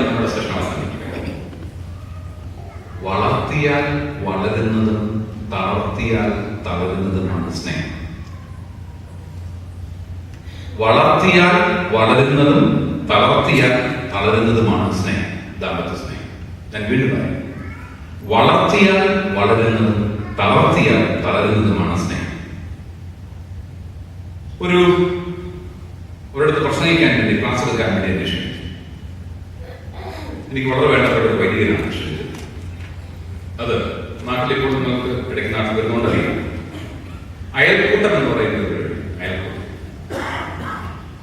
നമ്മുടെ സെഷൻ അവസാനിക്കുക. വളർത്തിയാൽ വളരുന്നതും തളർത്തിയാൽ തളരുന്നതുമാണ് സ്നേഹം. വളർത്തിയാൽ വളരുന്നതും തളർത്തിയാൽ തളരുന്നതുമാണ് സ്നേഹം, ദാമ്പത്യ സ്നേഹം. ഞാൻ വീണ്ടും പറയാം, വളർത്തിയാൽ വളരുന്നതും തളർത്തിയാൽ തളരുന്നതുമാണ് സ്നേഹം. ഒരിടത്ത് പ്രസംഗിക്കാൻ വേണ്ടി, ക്ലാസ് എടുക്കാൻ വേണ്ടി അന്വേഷിച്ചു. എനിക്ക് വളരെ വേണ്ടപ്പെട്ട ഒരു വൈദികനാണ് ക്ഷണിച്ചത്. അത് നാട്ടിലിപ്പോൾ നിങ്ങൾക്ക് ഇടയ്ക്ക് നാട്ടിൽ വരുന്നോണ്ടറിയാം. അയൽക്കൂട്ടം എന്ന് പറയുന്നത് അയൽക്കൂട്ടം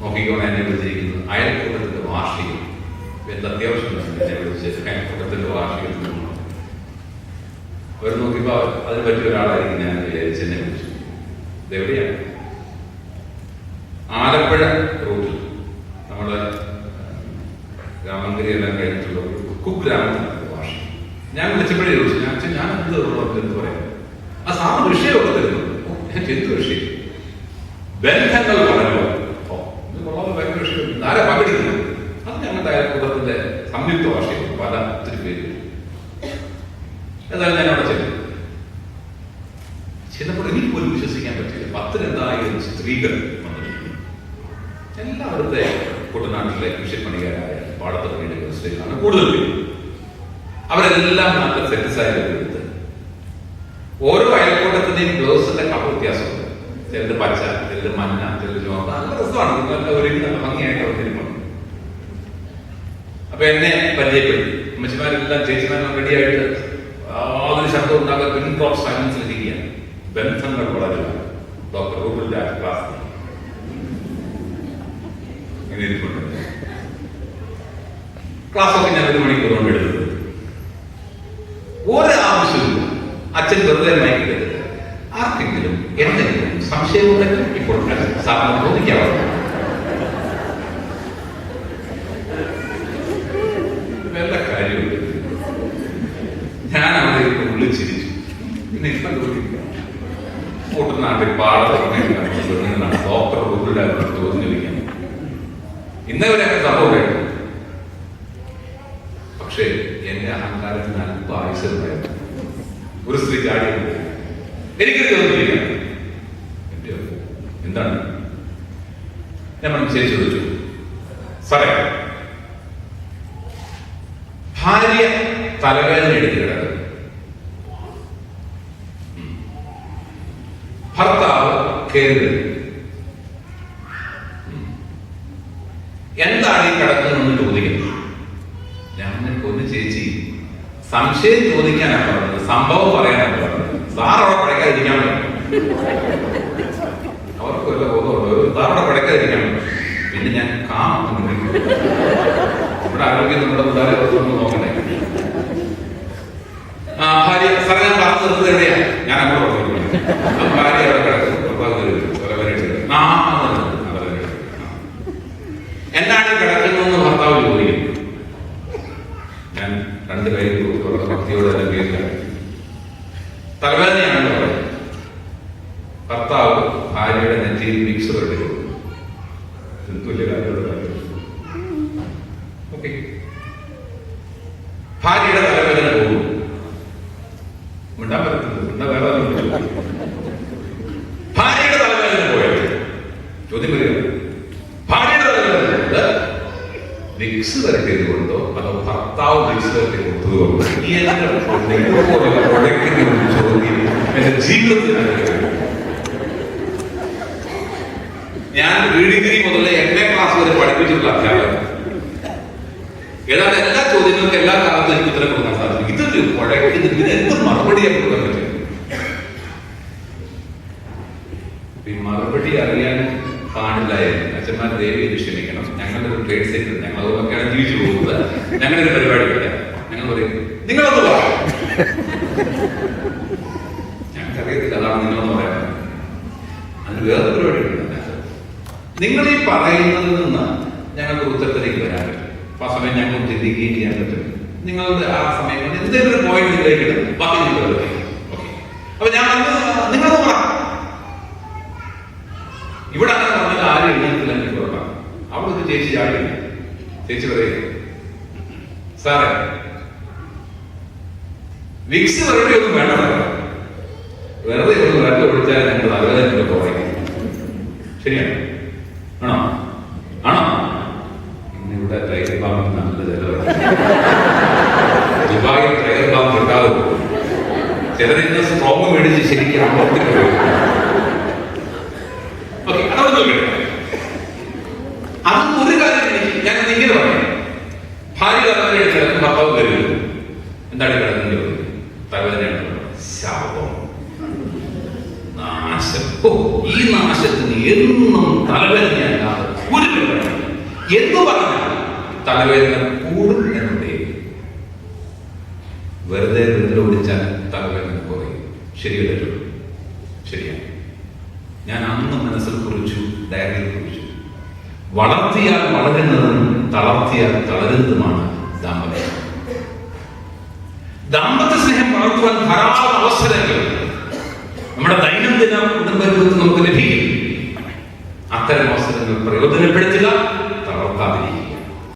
നോക്കിക്കോണെ എന്നെ വിളിച്ചിരിക്കുന്നത് അയൽക്കൂട്ടത്തിന്റെ വാർഷികം. എന്ത് അത്യാവശ്യം എന്നെ വിളിച്ച് അയൽക്കൂട്ടത്തിന്റെ വാർഷികത്തിൽ അവർ നോക്കിയപ്പോൾ അതിന് പറ്റിയ ഒരാളായിരിക്കും ഞാൻ വിചാരിച്ച് എന്നെ വിളിച്ചു. ഇതെവിടെയാണ്? ആലപ്പുഴ റൂട്ടിൽ നമ്മള് രാമങ്കരി എല്ലാം കഴിഞ്ഞിട്ടുള്ള ഒരു കുഗ്രാമത്തിലാണ് വാർഷികം. ഞാൻ വിളിച്ചപ്പോഴേ ചോദിച്ചു, ഞാൻ എന്ത് പറയാം, ആ സാറിന് വിഷയമൊക്കെ തരുന്നുണ്ട്. ഞാൻ എന്ത് വിഷയം? ബന്ധങ്ങൾ വളരുക. ഭയങ്കര വിഷയം ആരെ പങ്കെടുക്കുന്നത്? അത് ഞങ്ങളുടെ അയൽക്കൂട്ടത്തിന്റെ സംയുക്ത വാർഷികം. പല ഒത്തിരി പേര്. ഏതായാലും ഞാൻ അവിടെ ചെന്നപ്പോൾ എനിക്ക് പോലും വിശ്വസിക്കാൻ പറ്റില്ല. 10,000 സ്ത്രീകൾ വന്നിരിക്കുന്നു. എല്ലാവരുടെ കുട്ടനാട്ടിലെ കൃഷിപ്പണിക്കാരായ പാടത്ത് പണിയെടുക്കുന്ന സ്ത്രീകളാണ് കൂടുതൽ പേര്. അവരെല്ലാം നല്ല സെറ്റിസായിട്ട് എടുത്ത് ഓരോ അയൽക്കൂട്ടത്തിന്റെയും ഗ്ലൗസിന്റെ കളർ വ്യത്യാസമുണ്ട്. ചിലത് പച്ച, ചിലത് മഞ്ഞ, ചിലത് ചുവന്ന. നല്ല രസമാണ്. നല്ല ഒരുങ്ങി നല്ല ഭംഗിയായിട്ട് അവതരിപ്പാണ്. അപ്പൊ എന്നെ പരിചയപ്പെടുത്തി. അമ്മച്ചിമാരെല്ലാം ചേച്ചിമാരെല്ലാം റെഡിയായിട്ട് യാതൊരു ശബ്ദം ഉണ്ടാകാൻ പിൻ ഡ്രോപ്പ് സൈലൻസിലിരിക്കുകയാണ്. ബന്ധങ്ങൾ വളരുക. ഡോക്ടർ റൂബിന്റെ ക്ലാസ് ഇങ്ങനെ ഇരിപ്പുണ്ട്. ക്ലാസ്സൊക്കെ ഞാൻ 1 മണിക്കൂർ കൊണ്ട് എടുത്തത്. ഒരാവശ്യമില്ല. അച്ഛൻ വെറുതെ മയക്കരുത്. ആർക്കെങ്കിലും എന്തെങ്കിലും സംശയമുണ്ടെങ്കിൽ ഇപ്പോൾ സാറിന് ചോദിക്കാവുന്ന വല്ല കാര്യമുണ്ട്. ഞാൻ അവിടെ വിളിച്ചിരിച്ചു. പിന്നെ ഇപ്പം കൂട്ടുനാട്ടിൽ പാടത്ത് ഡോക്ടർ റൂബിന്റെ ചോദ്യം ചോദിക്കാൻ ഇന്നവരെ സംഭവമായിരുന്നു. പക്ഷേ എന്റെ അഹങ്കാരത്തിന് അല്പം ആയുസമായിരുന്നു. ഒരു സ്ത്രീ ചാടി എനിക്കൊരു ചോദിക്കാം, എന്താണ്? ഞാൻ ചേച്ചി ചോദിച്ചു, സാറേ ഭാര്യ തലവേദന എടുത്ത് കിടക്കുന്നു, ഭർത്താവ് കയറി, എന്താണ് ഈ കിടക്കുന്നതെന്ന് ചോദിക്കുന്നത്? ഞാൻ പൊന്നു ചേച്ചി, സംശയം ചോദിക്കാനാണ് പറഞ്ഞത്, സംഭവം പറയാനാണ് പറഞ്ഞത്. സാർ അവിടെ പടക്കാതിരിക്കാൻ പറ്റും. അവർക്ക് വല്ല ബോധമുണ്ടോ? സാർ അവിടെ പടക്കാതിരിക്കാൻ പറ്റും. പിന്നെ ഞാൻ ഇവിടെ ആരോഗ്യം നമ്മുടെ പിള്ളേരെ നോക്കണ്ടേ. ഭാര്യ സാറേ ഞാൻ പറഞ്ഞു നിർത്തത് എവിടെയാ? ഞാൻ അങ്ങോട്ട് പറഞ്ഞു. ഭാര്യ അവിടെ കിടക്കുന്നു, എന്താണ് കിടക്കുന്നതെന്ന് ഭർത്താവ് ചോദിക്കും. ഞാൻ 2 കൈ ഭക്തിയോടെ തന്നെ കേൾക്കാം. തലവേദനയാണെന്ന് പറയും. ഭർത്താവ് ഭാര്യയുടെ നെറ്റിയിൽ മിക്സർ എടുക്കും. തുല്യ കാര്യമുള്ള കാര്യം. ഓക്കെ, ഭാര്യയുടെ തലവേദന പോകും. മിണ്ടാൻ പറ്റുന്നത് മിണ്ടാ വേറെ ഭാര്യയുടെ തലവേദന പോയത് ചോദ്യം വരിക. ഭാര്യയുടെ തലവേദന വിക്സ് വരട്ടിയത് കൊണ്ടോ അതോ ഭർത്താവ് വിക്സ് വരട്ടി കൊടുത്തത് കൊണ്ടോ? ചോദ്യം എന്റെ ജീവിതത്തിൽ ഞാൻ വീടിഗിരി മുതലേ എന്നെ ക്ലാസ് വരെ പഠിപ്പിച്ചിട്ടുള്ള അധ്യാപകൻ. ഏതാണ്ട് എല്ലാ ചോദ്യങ്ങൾക്കും എല്ലാ കാലത്തും എനിക്ക് ഉത്തരം കൊടുക്കാൻ സാധിക്കും. ഇതൊരു കുഴക്കിന് ഇതിന് എന്ത് മറുപടിയാണ് കൊടുക്കാൻ പറ്റും? ഈ മറുപടി അറിയാൻ പാടില്ലായിരുന്നു. അച്ഛന്മാർ ദേവിയെ ക്ഷമിക്കണം. ഞങ്ങളുടെ ഒരു ട്രേഡ് സെന്റർ, ഞങ്ങൾ അതൊക്കെയാണ് ജീവിച്ചു പോകുന്നത്. ഞങ്ങളുടെ ഒരു പരിപാടിയില്ല. ഞങ്ങൾ പറയും നിങ്ങളൊന്ന് പറയാം. ഞങ്ങൾക്കറിയത്തില്ല അതാണ് നിങ്ങളൊന്ന് പറയാൻ. അതിന് വേറെ പരിപാടിയുണ്ട്. നിങ്ങൾ ഈ പറയുന്നതിൽ നിന്ന് ഞങ്ങൾക്ക് ഉത്തരത്തിലേക്ക് വരാൻ പറ്റും. അപ്പൊ ആ സമയം ഞങ്ങൾ ചിന്തിക്കുകയും ചെയ്യാൻ പറ്റും. നിങ്ങളുടെ ആ സമയം കൊണ്ട് എന്തെങ്കിലും ഒരു പോയിന്റ് ഇതിലേക്ക് ഇടും. ബാക്കി നിങ്ങൾ ഓക്കെ. അപ്പൊ ഞാൻ നിങ്ങളൊന്ന് പറ. ഇവിടെ അങ്ങനെ പറഞ്ഞാൽ ആരും എഴുന്നേൽക്കില്ല. എനിക്ക് ഉറപ്പാണ്. അവിടെ ഒരു ചേച്ചി ചാടില്ല. ചേച്ചി പറയും സാറേ വിക്സ് വെറുതെ ഒന്നും വേണ്ട സാറേ, വെറുതെ ഒന്ന് വെള്ളം ഒഴിച്ചാൽ ഞങ്ങൾ തലവേദന കുറയും. ശരിയാണ്? ആണോ? ആണോ? ഇന്നിവിടെ ടൈഗർ ബാമിന് നല്ല ചെലവാണ്. ദുബായിൽ ടൈഗർ ബാം കിട്ടാതെ പോകും. ചിലരിന്ന് സ്ട്രോങ് മേടിച്ച് ശരിക്കും അമ്പലത്തിൽ പോയി. ഓക്കെ, അതവിടെ നോക്കട്ടെ. അതൊന്നും ഒരു കാര്യം ഞാൻ ഇങ്ങനെ പറയാം. ഭാര്യ തലവേദന എടുത്താലും ഭർത്താവ് കരുതും. എന്താണ് കിടക്കുന്നത്? തലവേദനയാണ്. ശാപം, നാശം. ഈ നാശത്തിന് എന്നും തലവേദനയല്ലാതെ ഒരു പരിപാടി എന്ന് പറഞ്ഞാൽ തലവേദന കൂടും എന്നുണ്ടേ. വെറുതെ വെറുതെ ഓടിച്ചാൽ തലവേദന കുറയും. ശരിയല്ലോ? ശരിയാണ്. ഞാൻ അന്ന് മനസ്സിൽ കുറിച്ചു, ഡയറിയിൽ കുറിച്ചു. വളർത്തിയാൽ വളരുന്നതും തളർത്തിയാൽ തളരുന്നതുമാണ് ദാമ്പത്യം. ദാമ്പത്യ സ്നേഹം വളർത്തുവാൻ ധാരാളം അവസരങ്ങൾ നമ്മുടെ ദൈനംദിന കുടുംബജീവിതത്തിൽ നമുക്ക് ലഭിക്കും. അത്തരം അവസരങ്ങൾ പ്രയോജനപ്പെടുത്തുക, തളർത്താതിരിക്കുക.